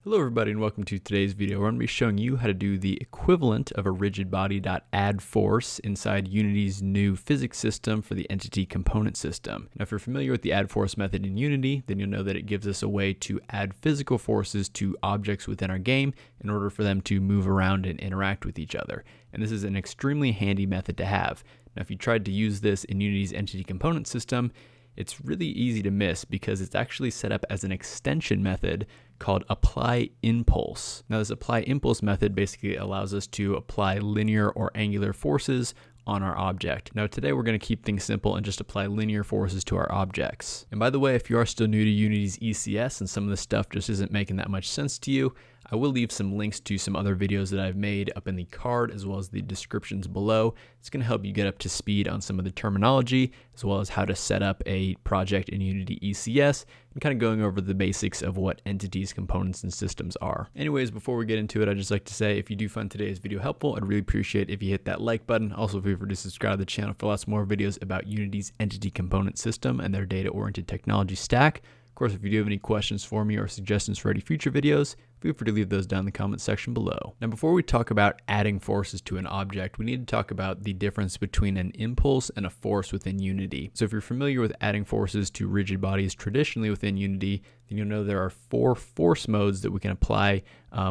Hello everybody and welcome to today's video. We're going to be showing you how to do the equivalent of a rigid body.addForce inside Unity's new physics system for the entity component system. Now if you're familiar with the addForce method in Unity, then you'll know that it gives us a way to add physical forces to objects within our game in order for them to move around and interact with each other. And this is an extremely handy method to have. Now if you tried to use this in Unity's entity component system, it's really easy to miss because it's actually set up as an extension method called apply impulse. Now this apply impulse method basically allows us to apply linear or angular forces on our object. Now today we're going to keep things simple and just apply linear forces to our objects. And by the way, if you are still new to Unity's ECS and some of this stuff just isn't making that much sense to you, I will leave some links to some other videos that I've made up in the card as well as the descriptions below. It's going to help you get up to speed on some of the terminology as well as how to set up a project in Unity ECS and kind of going over the basics of what entities, components, and systems are. Anyways, before we get into it, I'd just like to say if you do find today's video helpful, I'd really appreciate if you hit that like button. Also, feel free to subscribe to the channel for lots more videos about Unity's entity component system and their data-oriented technology stack. Of course, if you do have any questions for me or suggestions for any future videos, feel free to leave those down in the comment section below. Now, before we talk about adding forces to an object, we need to talk about the difference between an impulse and a force within Unity. So if you're familiar with adding forces to rigid bodies traditionally within Unity, then you'll know there are 4 force modes that we can apply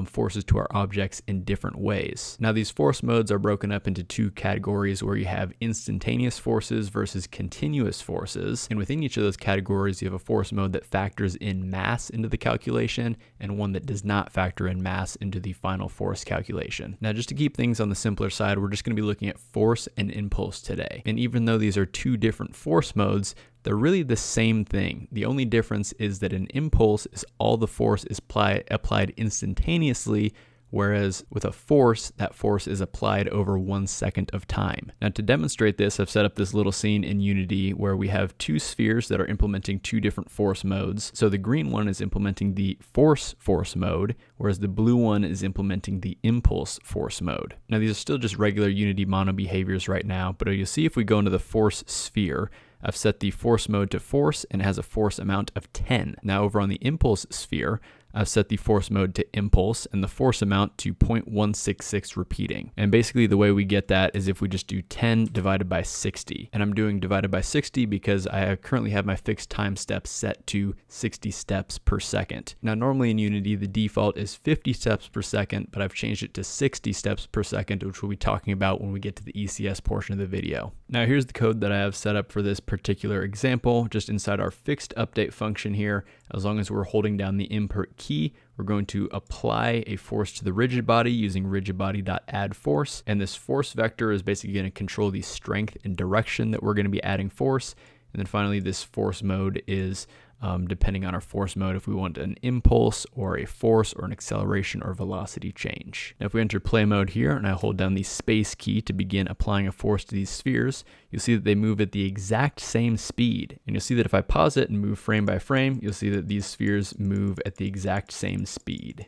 forces to our objects in different ways. Now, these force modes are broken up into 2 categories where you have instantaneous forces versus continuous forces. And within each of those categories, you have a force mode that factors in mass into the calculation and one that does not factor in mass into the final force calculation. Now, just to keep things on the simpler side, we're just going to be looking at force and impulse today. And even though these are 2 different force modes, they're really the same thing. The only difference is that an impulse is all the force is applied instantaneously, whereas with a force, that force is applied over 1 second of time. Now to demonstrate this, I've set up this little scene in Unity where we have 2 spheres that are implementing 2 different force modes. So the green one is implementing the force mode, whereas the blue one is implementing the impulse force mode. Now these are still just regular Unity mono behaviors right now, but you'll see if we go into the force sphere, I've set the force mode to force and it has a force amount of 10. Now over on the impulse sphere, I've set the force mode to impulse and the force amount to 0.166 repeating. And basically the way we get that is if we just do 10 divided by 60. And I'm doing divided by 60 because I currently have my fixed time steps set to 60 steps per second. Now normally in Unity the default is 50 steps per second, but I've changed it to 60 steps per second, which we'll be talking about when we get to the ECS portion of the video. Now here's the code that I have set up for this particular example, just inside our fixed update function here. As long as we're holding down the input key, we're going to apply a force to the rigid body using rigidbody.addForce. And this force vector is basically going to control the strength and direction that we're going to be adding force. And then finally, this force mode is depending on our force mode, if we want an impulse or a force or an acceleration or velocity change. Now, if we enter play mode here and I hold down the space key to begin applying a force to these spheres, you'll see that they move at the exact same speed. And you'll see that if I pause it and move frame by frame, you'll see that these spheres move at the exact same speed.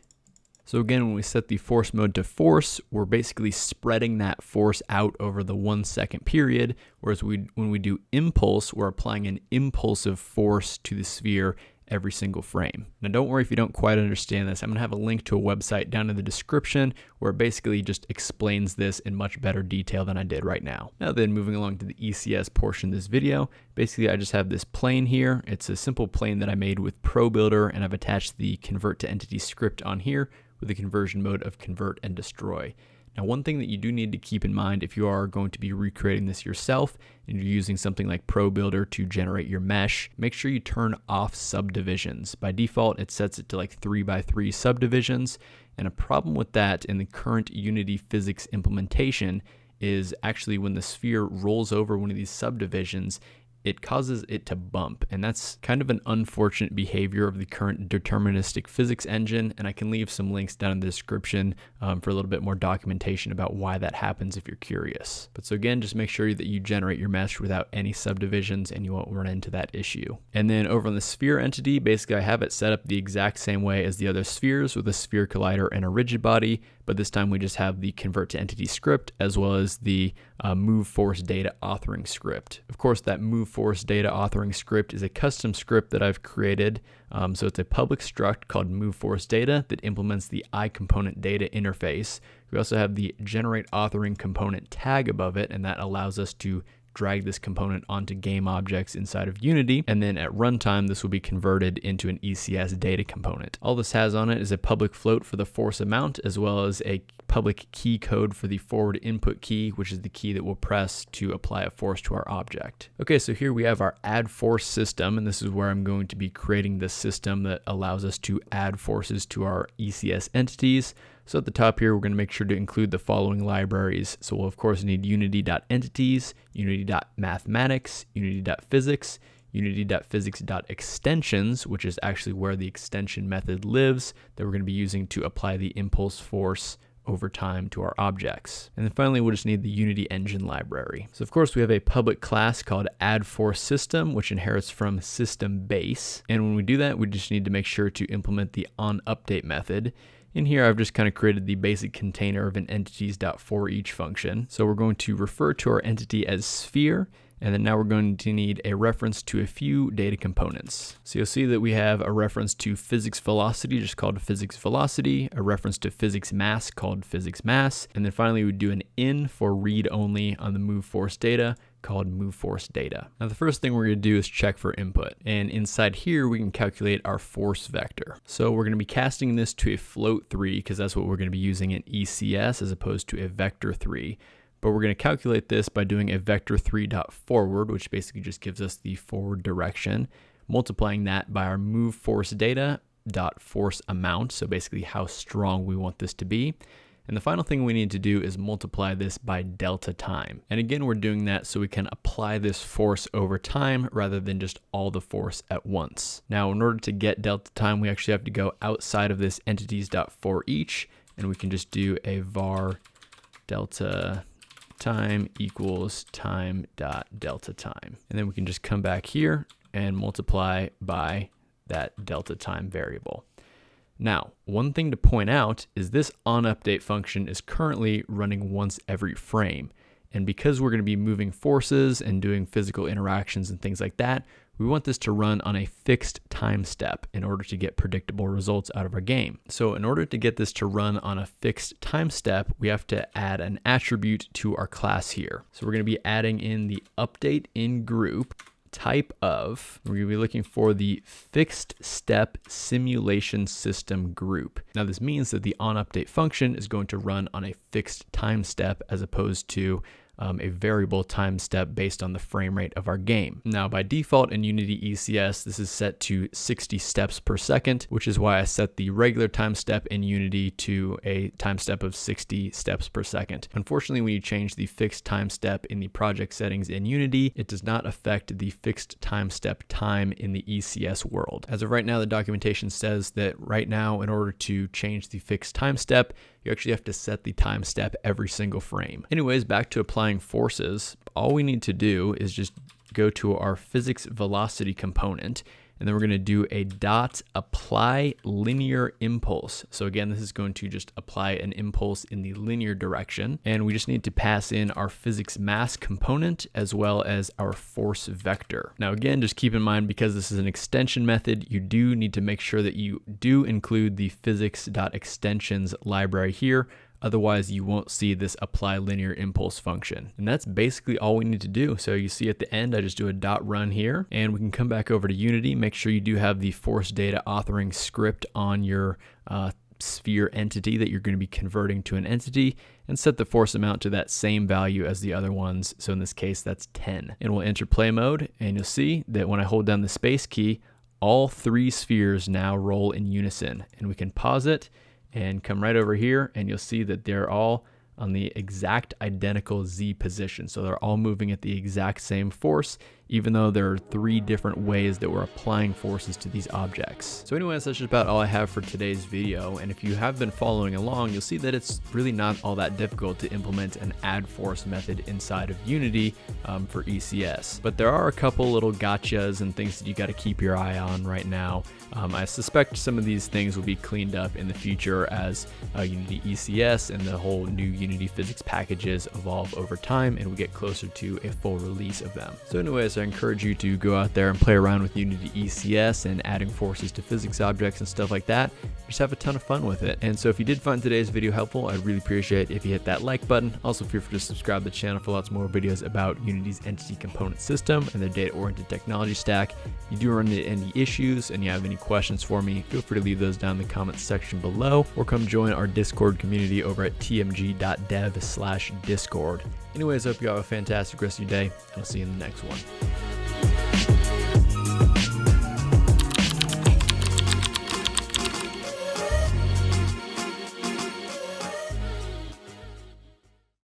So again, when we set the force mode to force, we're basically spreading that force out over the 1 second period, whereas when we do impulse, we're applying an impulsive force to the sphere every single frame. Now don't worry if you don't quite understand this. I'm going to have a link to a website down in the description where it basically just explains this in much better detail than I did right now. Now then, moving along to the ECS portion of this video, basically I just have this plane here. It's a simple plane that I made with ProBuilder, and I've attached the convert to entity script on here with the conversion mode of convert and destroy. Now, one thing that you do need to keep in mind if you are going to be recreating this yourself and you're using something like ProBuilder to generate your mesh, make sure you turn off subdivisions. By default, it sets it to like 3x3 subdivisions. And a problem with that in the current Unity physics implementation is actually when the sphere rolls over one of these subdivisions, it causes it to bump, and that's kind of an unfortunate behavior of the current deterministic physics engine, and I can leave some links down in the description for a little bit more documentation about why that happens if you're curious. But so again, just make sure that you generate your mesh without any subdivisions and you won't run into that issue. And then over on the sphere entity, basically I have it set up the exact same way as the other spheres with a sphere collider and a rigid body, but this time we just have the convert to entity script as well as the MoveForceData authoring script. Of course, that move MoveForceData authoring script is a custom script that I've created. So it's a public struct called MoveForceData that implements the iComponent data interface. We also have the generate authoring component tag above it, and that allows us to drag this component onto game objects inside of Unity, and then at runtime this will be converted into an ECS data component. All this has on it is a public float for the force amount, as well as a public key code for the forward input key, which is the key that we'll press to apply a force to our object. Okay, so here we have our add force system, and this is where I'm going to be creating the system that allows us to add forces to our ECS entities. So at the top here, we're going to make sure to include the following libraries. So we'll of course need unity.entities, unity.mathematics, unity.physics, unity.physics.extensions, which is actually where the extension method lives that we're going to be using to apply the impulse force over time to our objects. And then finally, we'll just need the Unity engine library. So of course we have a public class called addForceSystem, which inherits from system_base. And when we do that, we just need to make sure to implement the onUpdate method. In here, I've just kind of created the basic container of an entities.forEach function. So we're going to refer to our entity as sphere, and then now we're going to need a reference to a few data components. So you'll see that we have a reference to physics velocity, just called physics velocity, a reference to physics mass called physics mass, and then finally we do an in for read only on the MoveForceData called MoveForceData. Now the first thing we're going to do is check for input, and inside here we can calculate our force vector. So we're going to be casting this to a float 3 because that's what we're going to be using in ECS as opposed to a vector 3. But we're going to calculate this by doing a vector3.forward, which basically just gives us the forward direction, multiplying that by our MoveForceData.force amount, so basically how strong we want this to be. And the final thing we need to do is multiply this by delta time. And again, we're doing that so we can apply this force over time rather than just all the force at once. Now, in order to get delta time, we actually have to go outside of this entities.forEach, and we can just do a var delta time equals time dot delta time. And then we can just come back here and multiply by that delta time variable. Now, one thing to point out is this onUpdate function is currently running once every frame. And because we're going to be moving forces and doing physical interactions and things like that, we want this to run on a fixed time step in order to get predictable results out of our game. So in order to get this to run on a fixed time step, we have to add an attribute to our class here. So we're going to be adding in the update in group type of, we're going to be looking for the fixed step simulation system group. Now this means that the onUpdate function is going to run on a fixed time step as opposed to a variable time step based on the frame rate of our game. Now by default in Unity ECS, this is set to 60 steps per second, which is why I set the regular time step in Unity to a time step of 60 steps per second. Unfortunately, when you change the fixed time step in the project settings in Unity, it does not affect the fixed time step time in the ECS world. As of right now, the documentation says that right now, in order to change the fixed time step, you actually have to set the time step every single frame. Anyways, back to applying forces, all we need to do is just go to our physics velocity component, and then we're going to do a dot apply linear impulse. So again, this is going to just apply an impulse in the linear direction. And we just need to pass in our physics mass component as well as our force vector. Now again, just keep in mind, because this is an extension method, you do need to make sure that you do include the physics.extensions library here. Otherwise, you won't see this apply linear impulse function. And that's basically all we need to do. So you see at the end, I just do a dot run here, and we can come back over to Unity. Make sure you do have the force data authoring script on your sphere entity that you're going to be converting to an entity, and set the force amount to that same value as the other ones. So in this case, that's 10. And we'll enter play mode, and you'll see that when I hold down the space key, all 3 spheres now roll in unison. And we can pause it and come right over here, and you'll see that they're all on the exact identical Z position. So they're all moving at the exact same force, even though there are 3 different ways that we're applying forces to these objects. So anyways, that's just about all I have for today's video. And if you have been following along, you'll see that it's really not all that difficult to implement an add force method inside of Unity for ECS. But there are a couple little gotchas and things that you got to keep your eye on right now. I suspect some of these things will be cleaned up in the future as Unity ECS and the whole new Unity physics packages evolve over time and we get closer to a full release of them. So anyways, I encourage you to go out there and play around with Unity ECS and adding forces to physics objects and stuff like that. Just have a ton of fun with it. And so if you did find today's video helpful, I'd really appreciate if you hit that like button. Also feel free to subscribe to the channel for lots more videos about Unity's entity component system and their data-oriented technology stack. If you do run into any issues and you have any questions for me, feel free to leave those down in the comments section below, or come join our Discord community over at tmg.dev/discord. Anyways, I hope you have a fantastic rest of your day, and I'll see you in the next one.